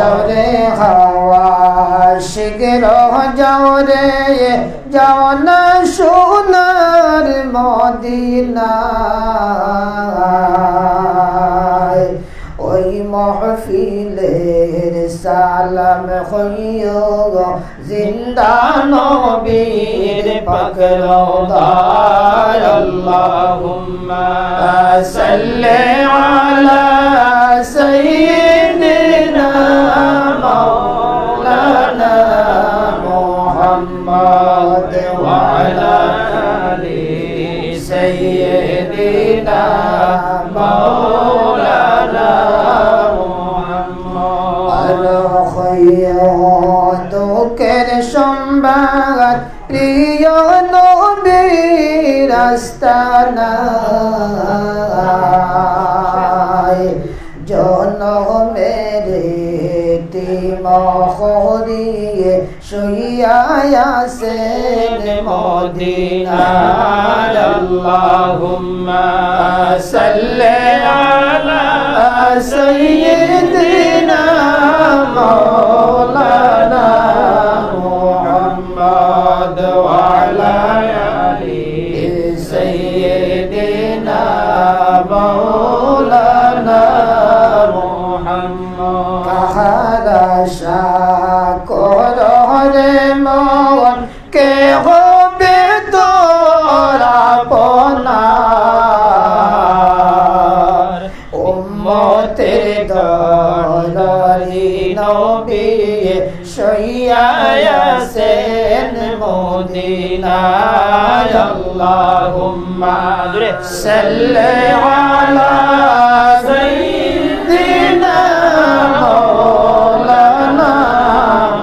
যাও রে হাওয়া শিগগির যাও রে যাও না সোনার মদিনায় ওই মহফিলের সালাম হইও জিন্দা নবীর পাক রওজায় আল্লাহুম্মা সাল্লি আলা সাইয়্যিদিনা মাওলানা মুহাম্মদ ওয়া আলা আলি সাইয়্যিদিনা মাওলানা দুঃখের সংবাদ প্রিয় নবীর আস্তানায় জনমের তিমহরিয়ে শুইয়া আছেন মদিনায় আল্লাহুম্মা সাল্লি আলা সাইয়্যিদিনা মাওলানা মুহাম্মদ ওয়া আলা আলি সাইয়্যিদিনা মাওলানা মুহাম্মদ কাহারা শাকরে মন কে হবে তোরা পনার উম্মতের দরদি নবী শুইয়া আছেন মদিনায় আল্লাহুম্মা সাল্লি আলা সাইয়্যিদিনা মাওলানা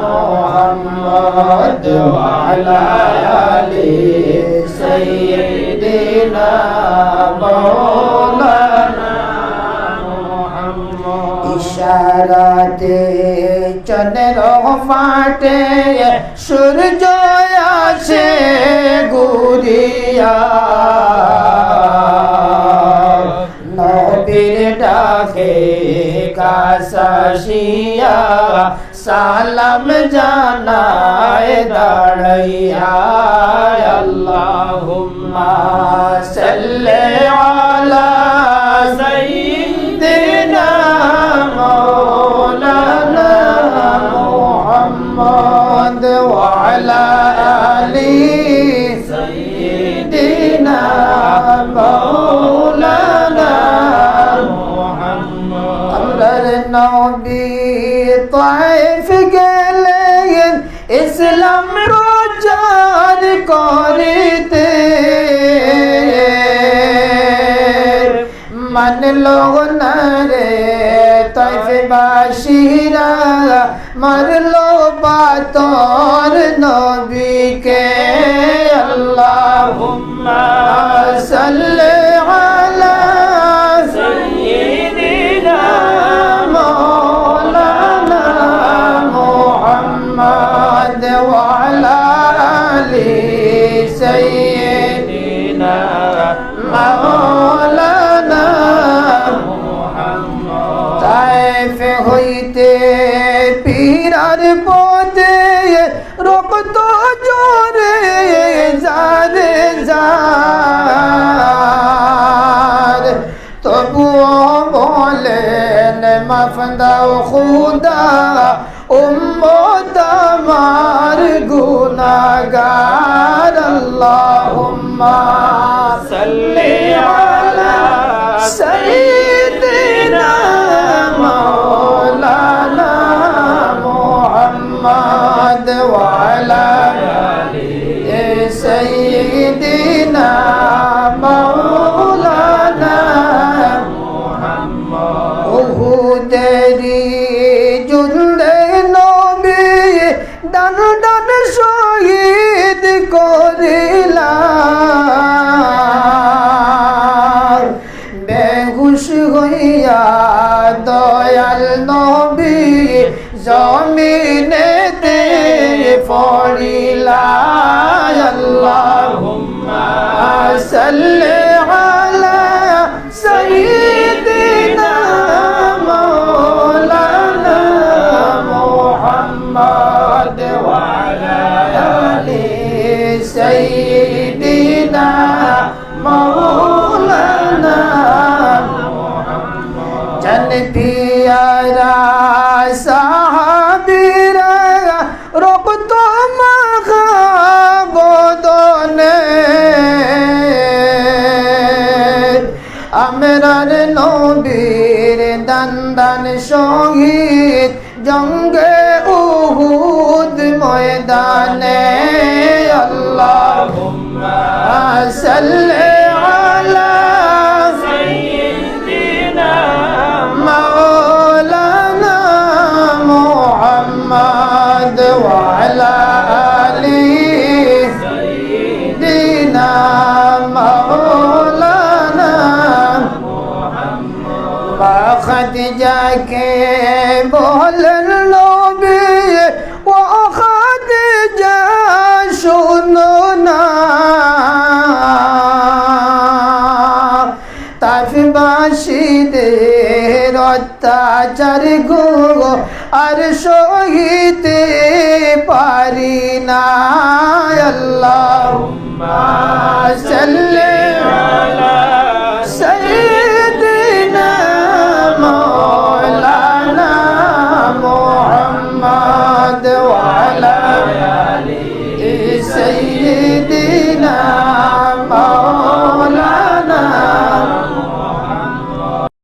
মুহাম্মদ ওয়া আলা আলি সাইয়্যিদিনা মাওলানা ইশারাতে চন্দ্র ফাটে সূর্য আসে ঘুরিয়া নবীর ডাকে কাশাশিয়া সালাম জানায় দাঁড়াইয়া আল্লাহুম্মা সাল্লি আলা সাইয়্যিদিনা মাওলানা মুহাম্মদ ওয়া আলা আলি সাইয়্যিদিনা মাওলানা মুহাম্মদ আমরার নবী তায়েফ গেলেন ইসলাম প্রচার করিতে মানলো না রে তাইফবাসীরা মারলো পাথর নবীকে আল্লাহুম্মা সাল্লি আলা সাইয়্যিদিনা মাওলানা মুহাম্মদ ওয়া আলা আলি সাইয়্যিদিনা মাওলানা মুহাম্মদ তায়েফ হইতে পীরার পথে রক্ত জোরে জারে জার তবুও বলেন মাফ দাও খুদা উম্মত আমার গুনাহগার আল্লাহুম্মা সাল্লি আলা সাইয়্যিদিনা মাওলানা মুহাম্মদ ওয়া আলা আলি সাইয়্যিদিনা মাওলানা মুহাম্মদ উহুদেরি যুদ্ধে নবী দান দান শহীদ করিলা বেহুশ হইয়া দয়াল নবী জমিনেতে পড়িলা আল্লাহুম্মা সাল্লি আলা সাইয়্যিদিনা মাওলানা সন্তান শহীদ জঙ্গে উহুদ ময়দানে আল্লাহুম্মা সাল্লি আলা সাইয়্যিদিনা মাওলানা মুহাম্মদ ওয়া আলা আলি সাইয়্যিদিনা মাওলানা খাদিজা কে বলেন নবী ও খাদিজা শোনো না তাইফবাসীদের অত্যাচার গো আর সহিতে পারি না আল্লাহুম্মা সাল্লি আলা সাইয়্যিদিনা মাওলানা মুহাম্মদ ওয়া আলা